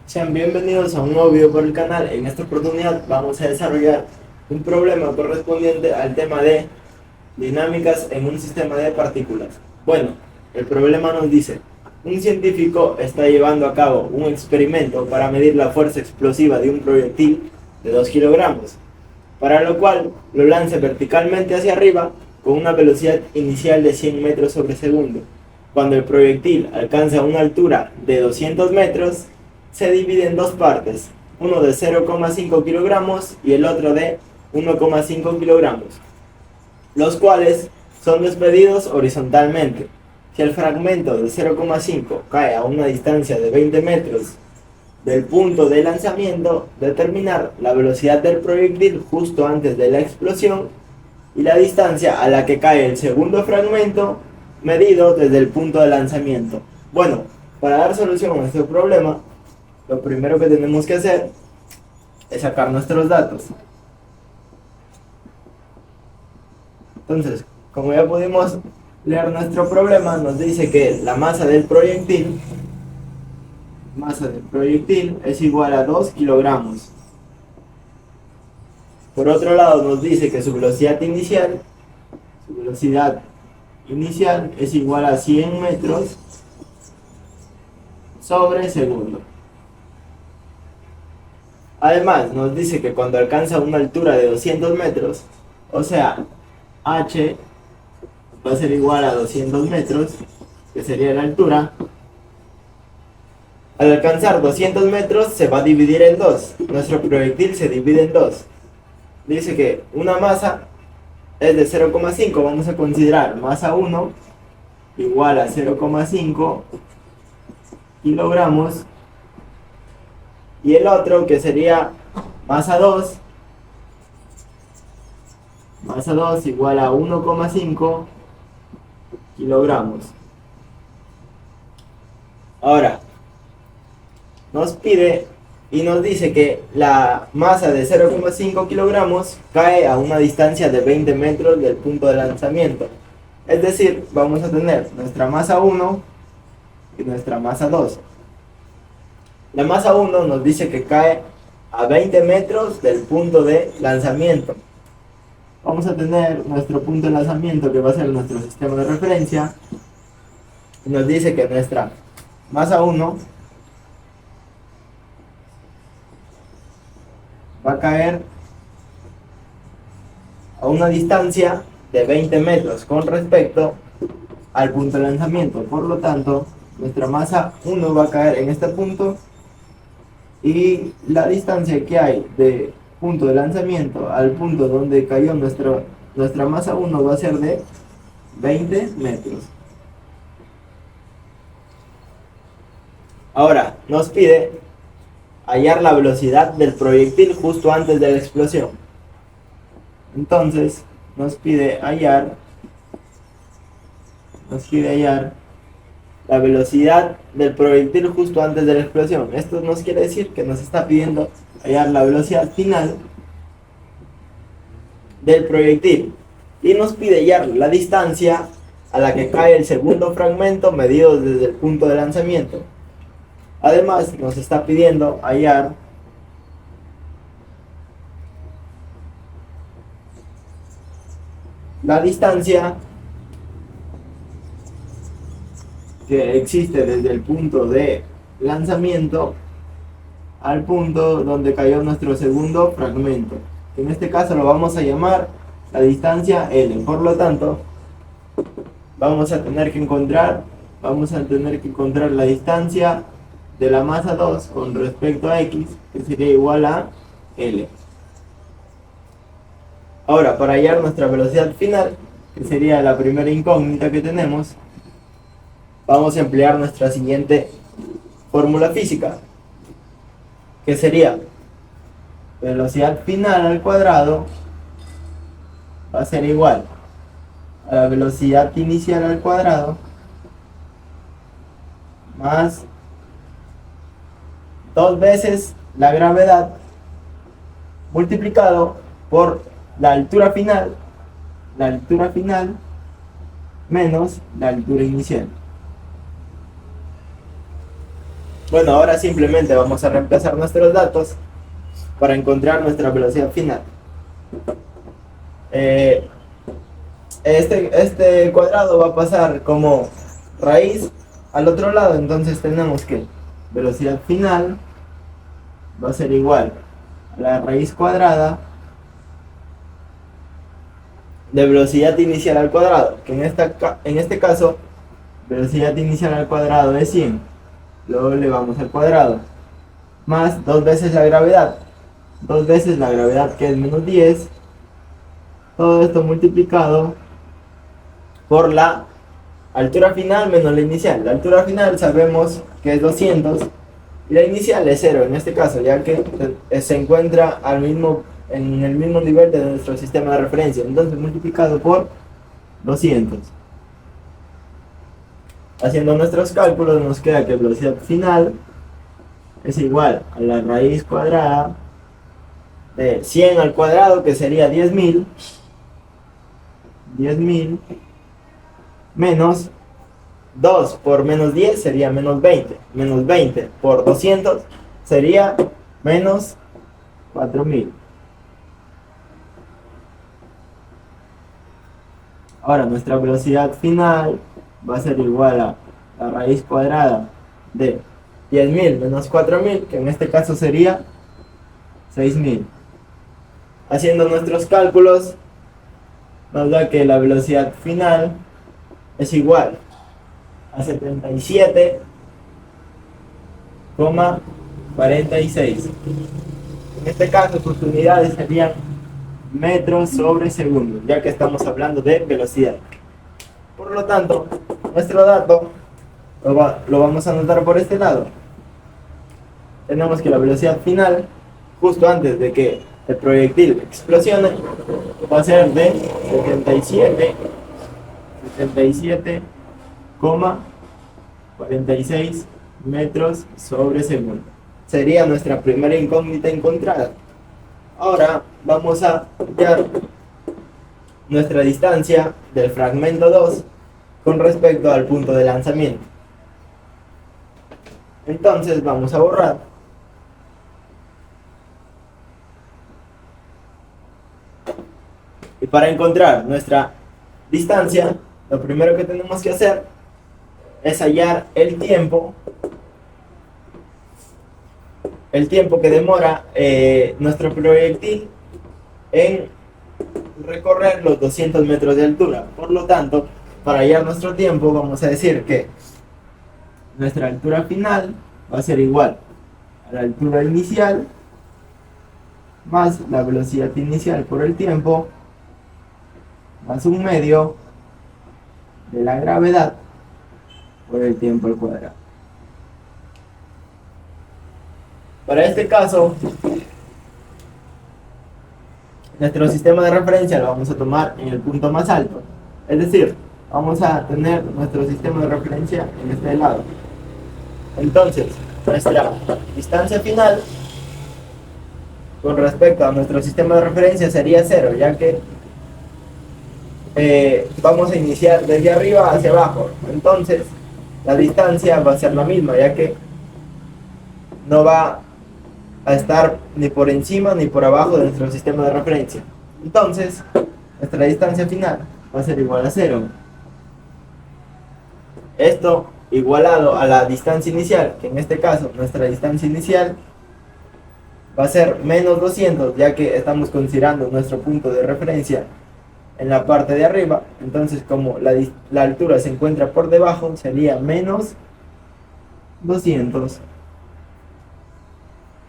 Sean bienvenidos a un nuevo video por el canal. En esta oportunidad vamos a desarrollar un problema correspondiente al tema de dinámicas en un sistema de partículas. Bueno, el problema nos dice: un científico está llevando a cabo un experimento para medir la fuerza explosiva de un proyectil de 2 kilogramos, para lo cual lo lanza verticalmente hacia arriba con una velocidad inicial de 100 metros sobre segundo. Cuando el proyectil alcanza una altura de 200 metros, se divide en dos partes, uno de 0,5 kilogramos y el otro de 1,5 kilogramos, los cuales son despedidos horizontalmente. Si el fragmento de 0,5 cae a una distancia de 20 metros del punto de lanzamiento, determinar la velocidad del proyectil justo antes de la explosión y la distancia a la que cae el segundo fragmento medido desde el punto de lanzamiento. Bueno, para dar solución a este problema, lo primero que tenemos que hacer es sacar nuestros datos. Entonces, como ya pudimos leer nuestro problema, nos dice que la masa del proyectil es igual a 2 kilogramos. Por otro lado, nos dice que su velocidad inicial es igual a 100 metros sobre segundo. Además, nos dice que cuando alcanza una altura de 200 metros, o sea, h va a ser igual a 200 metros, que sería la altura. Al alcanzar 200 metros se va a dividir en dos. Nuestro proyectil se divide en dos. Dice que una masa es de 0,5, vamos a considerar masa 1 igual a 0,5 kilogramos, y el otro, que sería masa 2 igual a 1,5 kilogramos. Ahora, nos pide y nos dice que la masa de 0,5 kilogramos cae a una distancia de 20 metros del punto de lanzamiento. Es decir, vamos a tener nuestra masa 1 y nuestra masa 2. La masa 1 nos dice que cae a 20 metros del punto de lanzamiento. Vamos a tener nuestro punto de lanzamiento, que va a ser nuestro sistema de referencia, y nos dice que nuestra masa 1 va a caer a una distancia de 20 metros con respecto al punto de lanzamiento. Por lo tanto, nuestra masa 1 va a caer en este punto, y la distancia que hay de punto de lanzamiento al punto donde cayó nuestra masa 1 va a ser de 20 metros. Ahora, nos pide hallar la velocidad del proyectil justo antes de la explosión. Entonces, nos pide hallar la velocidad del proyectil justo antes de la explosión. Esto nos quiere decir que nos está pidiendo hallar la velocidad final del proyectil, y nos pide hallar la distancia a la que cae el segundo fragmento medido desde el punto de lanzamiento. Además, nos está pidiendo hallar la distancia que existe desde el punto de lanzamiento al punto donde cayó nuestro segundo fragmento. En este caso lo vamos a llamar la distancia L. Por lo tanto, vamos a tener que encontrar la distancia de la masa 2 con respecto a X, que sería igual a L. Ahora, para hallar nuestra velocidad final, que sería la primera incógnita que tenemos, vamos a emplear nuestra siguiente fórmula física, que sería velocidad final al cuadrado va a ser igual a la velocidad inicial al cuadrado más 2 veces la gravedad multiplicado por la altura final menos la altura inicial. Bueno, ahora simplemente vamos a reemplazar nuestros datos para encontrar nuestra velocidad final. Eh, este cuadrado va a pasar como raíz al otro lado, entonces tenemos que velocidad final va a ser igual a la raíz cuadrada de velocidad inicial al cuadrado, que en este caso velocidad inicial al cuadrado es 100, luego le vamos al cuadrado, más 2 veces la gravedad, 2 veces la gravedad que es menos 10, todo esto multiplicado por la altura final menos la inicial. La altura final sabemos que es 200 y la inicial es 0 en este caso, ya que se encuentra en el mismo nivel de nuestro sistema de referencia. Entonces multiplicado por 200. Haciendo nuestros cálculos nos queda que velocidad final es igual a la raíz cuadrada de 100 al cuadrado, que sería 10.000, menos 2 por menos 10 sería menos 20. Menos 20 por 200 sería menos 4.000. Ahora nuestra velocidad final va a ser igual a la raíz cuadrada de 10.000 menos 4.000, que en este caso sería 6.000. Haciendo nuestros cálculos nos da que la velocidad final es igual a 77,46. En este caso sus unidades serían metros sobre segundo, ya que estamos hablando de velocidad. Por lo tanto, nuestro dato lo vamos a anotar por este lado. Tenemos que la velocidad final, justo antes de que el proyectil explosione, va a ser de 77,46 metros sobre segundo. Sería nuestra primera incógnita encontrada. Ahora vamos a hallar nuestra distancia del fragmento 2 con respecto al punto de lanzamiento. Entonces vamos a borrar. Y para encontrar nuestra distancia, lo primero que tenemos que hacer es hallar el tiempo que demora nuestro proyectil en recorrer los 200 metros de altura. Por lo tanto, para hallar nuestro tiempo vamos a decir que nuestra altura final va a ser igual a la altura inicial más la velocidad inicial por el tiempo más un medio de la gravedad por el tiempo al cuadrado. Para este caso, nuestro sistema de referencia lo vamos a tomar en el punto más alto. Es decir, vamos a tener nuestro sistema de referencia en este lado. Entonces, nuestra distancia final con respecto a nuestro sistema de referencia sería 0, ya que vamos a iniciar desde arriba hacia abajo. Entonces, la distancia va a ser la misma, ya que no va a estar ni por encima ni por abajo de nuestro sistema de referencia. Entonces, nuestra distancia final va a ser igual a 0. Esto igualado a la distancia inicial, que en este caso nuestra distancia inicial va a ser menos 200, ya que estamos considerando nuestro punto de referencia en la parte de arriba. Entonces, como la altura se encuentra por debajo, sería menos 200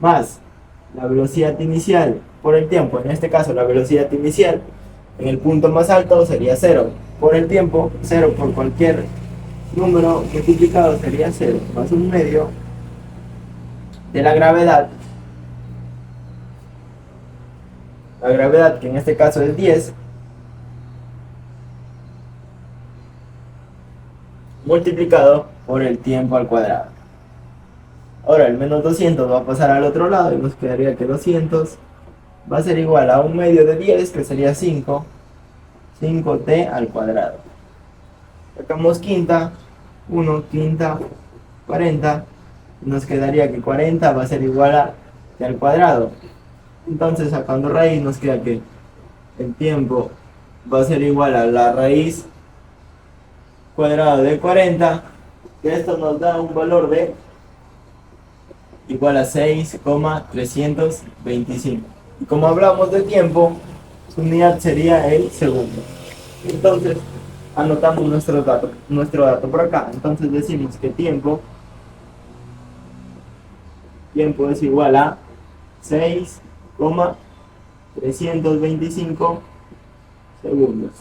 más la velocidad inicial por el tiempo. En este caso, la velocidad inicial en el punto más alto sería 0 por el tiempo. 0 por cualquier número multiplicado sería 0 más un medio de la gravedad. La gravedad, que en este caso es 10, multiplicado por el tiempo al cuadrado. Ahora el menos 200 va a pasar al otro lado y nos quedaría que 200 va a ser igual a un medio de 10, que sería 5 t al cuadrado. Sacamos quinta, 1 quinta, 40, nos quedaría que 40 va a ser igual a t al cuadrado. Entonces, sacando raíz, nos queda que el tiempo va a ser igual a la raíz cuadrada de 40, que esto nos da un valor de igual a 6,325. Y como hablamos de tiempo, su unidad sería el segundo. Entonces, anotamos nuestro dato por acá. Entonces decimos que tiempo es igual a 6,325 segundos.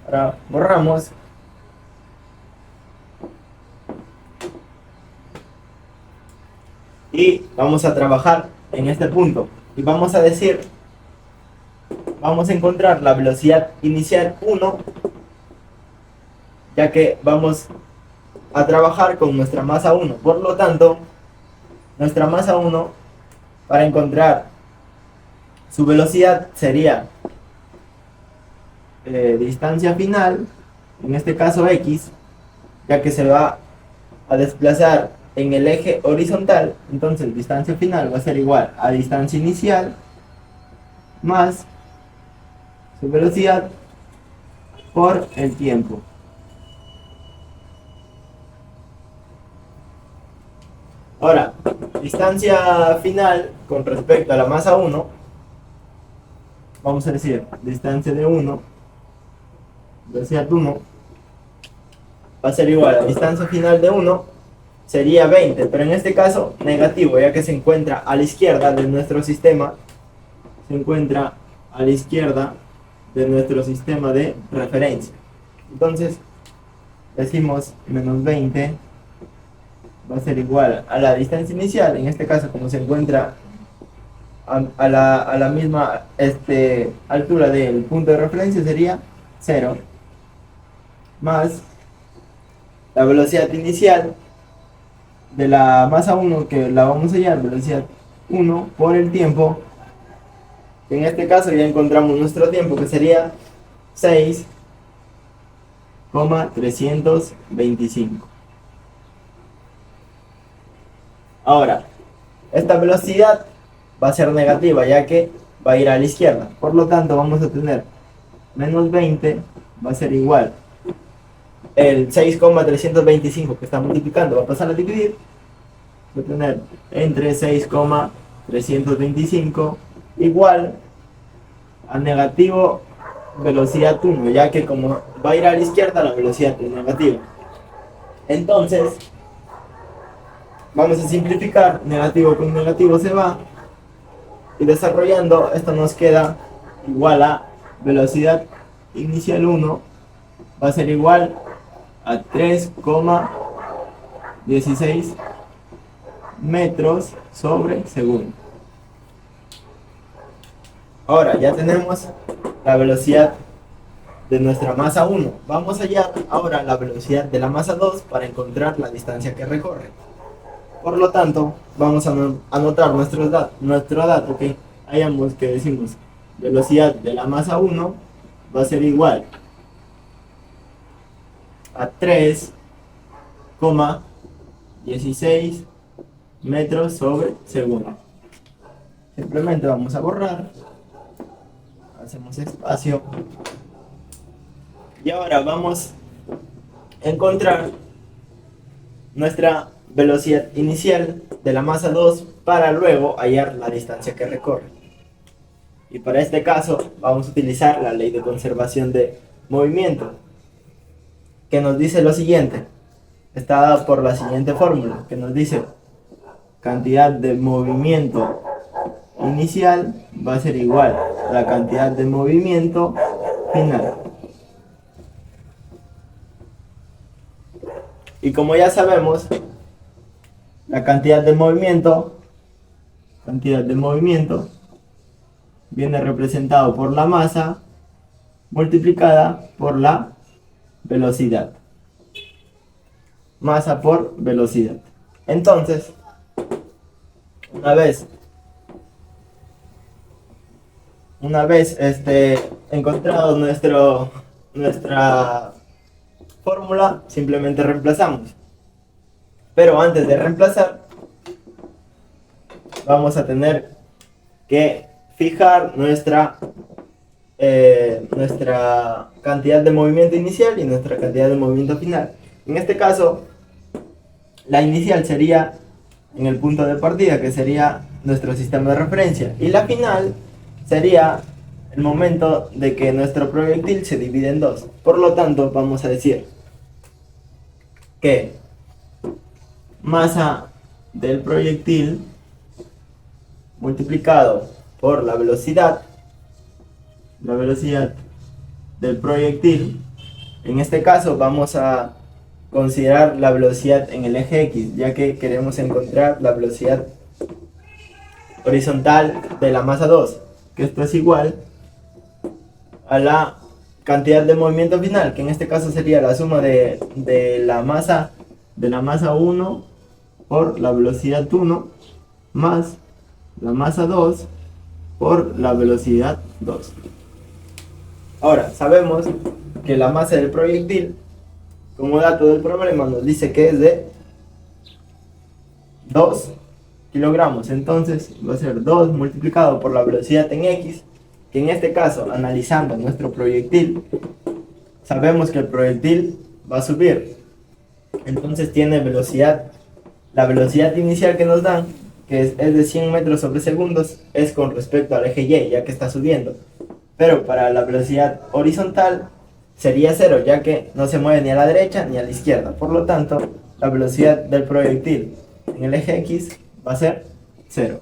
Ahora borramos. Y vamos a trabajar en este punto. Y vamos a encontrar la velocidad inicial 1, ya que vamos a trabajar con nuestra masa 1. Por lo tanto, nuestra masa 1, para encontrar su velocidad, sería distancia final, en este caso x, ya que se va a desplazar en el eje horizontal. Entonces distancia final va a ser igual a distancia inicial más su velocidad por el tiempo. Ahora, distancia final con respecto a la masa 1, vamos a decir distancia de 1, velocidad 1, va a ser igual a distancia final de 1, sería 20, pero en este caso negativo, ya que se encuentra a la izquierda de nuestro sistema, de referencia. Entonces, decimos menos 20 va a ser igual a la distancia inicial, en este caso como se encuentra a la misma altura del punto de referencia, sería 0, más la velocidad inicial de la masa 1, que la vamos a hallar velocidad 1 por el tiempo, que en este caso ya encontramos nuestro tiempo, que sería 6,325. Ahora, esta velocidad va a ser negativa, ya que va a ir a la izquierda. Por lo tanto, vamos a tener menos 20 va a ser igual. El 6,325 que está multiplicando va a pasar a dividir. Va a tener entre 6,325 igual a negativo velocidad 1, ya que como va a ir a la izquierda, la velocidad es negativa. Entonces, vamos a simplificar, negativo con negativo se va, y desarrollando, esto nos queda igual a velocidad inicial 1, va a ser igual a 3,16 metros sobre segundo. Ahora ya tenemos la velocidad de nuestra masa 1. Vamos a hallar ahora la velocidad de la masa 2 para encontrar la distancia que recorre. Por lo tanto, vamos a anotar nuestro dato, que hayamos, que decimos velocidad de la masa 1 va a ser igual a 3,16 metros sobre segundo. Simplemente vamos a borrar, hacemos espacio, y ahora vamos a encontrar nuestra velocidad inicial de la masa 2 para luego hallar la distancia que recorre. Y para este caso vamos a utilizar la ley de conservación de movimiento, que nos dice lo siguiente. Está dada por la siguiente fórmula, que nos dice cantidad de movimiento inicial va a ser igual a la cantidad de movimiento final. Y como ya sabemos, la cantidad de movimiento viene representado por la masa multiplicada por la velocidad. Masa por velocidad. Entonces, una vez encontrado nuestra fórmula, simplemente reemplazamos. Pero antes de reemplazar, vamos a tener que fijar nuestra cantidad de movimiento inicial y nuestra cantidad de movimiento final. En este caso, la inicial sería en el punto de partida, que sería nuestro sistema de referencia, y la final sería el momento de que nuestro proyectil se divide en dos. Por lo tanto, vamos a decir que masa del proyectil multiplicado por la velocidad del proyectil. En este caso vamos a considerar la velocidad en el eje X, ya que queremos encontrar la velocidad horizontal de la masa 2, que esto es igual a la cantidad de movimiento final, que en este caso sería la suma de la masa 1 por la velocidad 1 más la masa 2 por la velocidad 2. Ahora, sabemos que la masa del proyectil, como dato del problema, nos dice que es de 2 kilogramos. Entonces va a ser 2 multiplicado por la velocidad en X, que en este caso, analizando nuestro proyectil, sabemos que el proyectil va a subir. Entonces tiene velocidad, la velocidad inicial que nos dan, que es de 100 metros sobre segundos, es con respecto al eje Y, ya que está subiendo. Pero para la velocidad horizontal sería 0, ya que no se mueve ni a la derecha ni a la izquierda. Por lo tanto, la velocidad del proyectil en el eje X va a ser 0.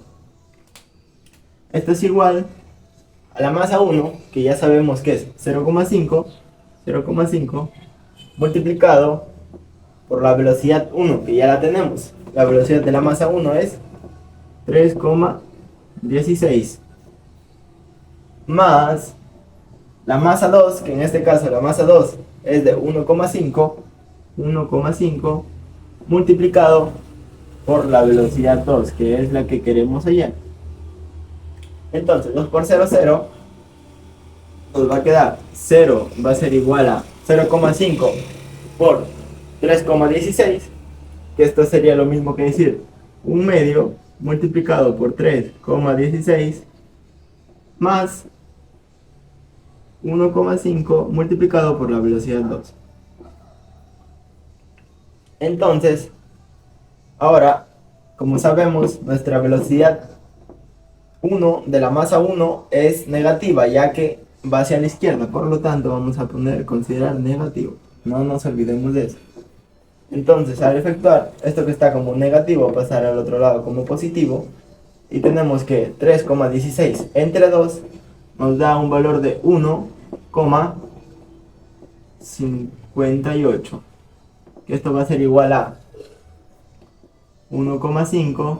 Esto es igual a la masa 1, que ya sabemos que es 0,5 multiplicado por la velocidad 1, que ya la tenemos. La velocidad de la masa 1 es 3,16 más la masa 2, que en este caso la masa 2 es de 1,5 multiplicado por la velocidad 2, que es la que queremos hallar. Entonces 2 por 0, 0, nos va a quedar 0, va a ser igual a 0,5 por 3,16, que esto sería lo mismo que decir 1 medio multiplicado por 3,16 más 1,5 multiplicado por la velocidad 2. Entonces, ahora, como sabemos, nuestra velocidad 1 de la masa 1 es negativa, ya que va hacia la izquierda. Por lo tanto, vamos a considerar negativo. No nos olvidemos de eso. Entonces, al efectuar esto que está como negativo, pasar al otro lado como positivo, y tenemos que 3,16 entre 2 nos da un valor de 1,58, que esto va a ser igual a 1,5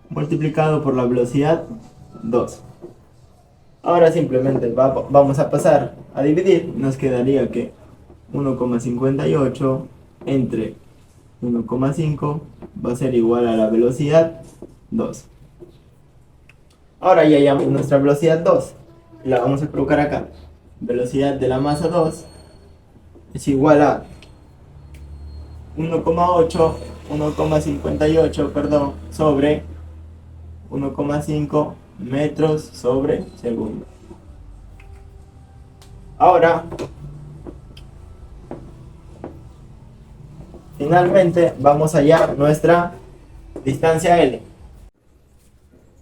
multiplicado por la velocidad 2. Ahora simplemente vamos a pasar a dividir. Nos quedaría que 1,58 entre 1,5 va a ser igual a la velocidad 2. Ahora ya hallamos nuestra velocidad 2. La vamos a colocar acá. Velocidad de la masa 2 es igual a 1,58, perdón, sobre 1,5 metros sobre segundo. Ahora, finalmente vamos a hallar nuestra distancia L.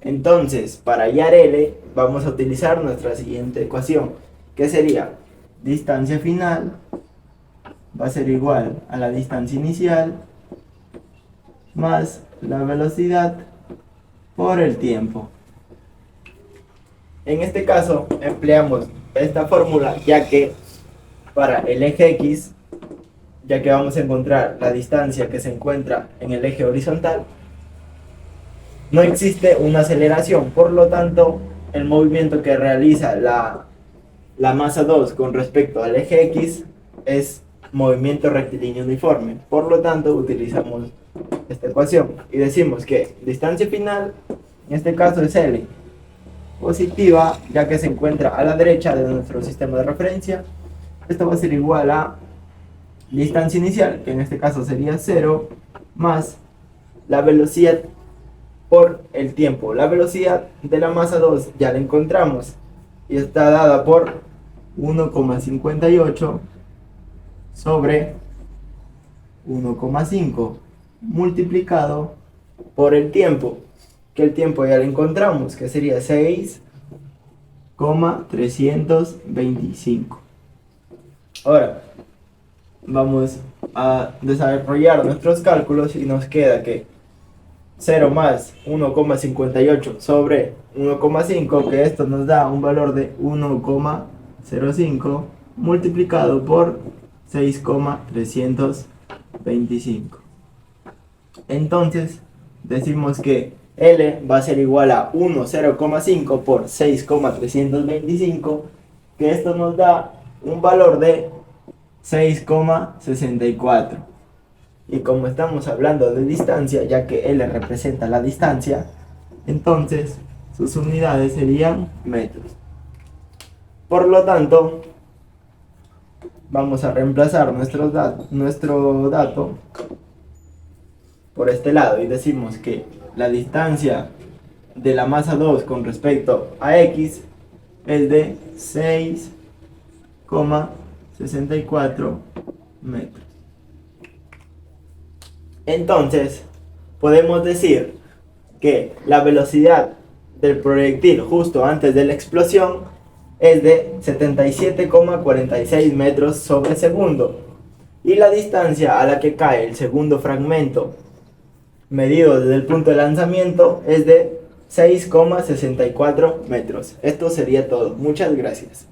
Entonces, para hallar L, vamos a utilizar nuestra siguiente ecuación, que sería distancia final va a ser igual a la distancia inicial más la velocidad por el tiempo. En este caso, empleamos esta fórmula, ya que para el eje X, ya que vamos a encontrar la distancia que se encuentra en el eje horizontal, no existe una aceleración. Por lo tanto, el movimiento que realiza la masa 2 con respecto al eje X es movimiento rectilíneo uniforme. Por lo tanto, utilizamos esta ecuación y decimos que distancia final, en este caso es L, positiva, ya que se encuentra a la derecha de nuestro sistema de referencia. Esto va a ser igual a distancia inicial, que en este caso sería 0, más la velocidad por el tiempo. La velocidad de la masa 2 ya la encontramos y está dada por 1,58 sobre 1,5 multiplicado por el tiempo, que el tiempo ya lo encontramos, que sería 6,325. Ahora vamos a desarrollar nuestros cálculos y nos queda que 0 más 1,58 sobre 1,5, que esto nos da un valor de 1,05 multiplicado por 6,325. Entonces decimos que L va a ser igual a 0,5 por 6,325, que esto nos da un valor de 6,64. Y como estamos hablando de distancia, ya que L representa la distancia, entonces sus unidades serían metros. Por lo tanto, vamos a reemplazar nuestro dato por este lado y decimos que la distancia de la masa 2 con respecto a X es de 6,64 metros. Entonces, podemos decir que la velocidad del proyectil justo antes de la explosión es de 77,46 metros sobre segundo. Y la distancia a la que cae el segundo fragmento medido desde el punto de lanzamiento es de 6,64 metros. Esto sería todo. Muchas gracias.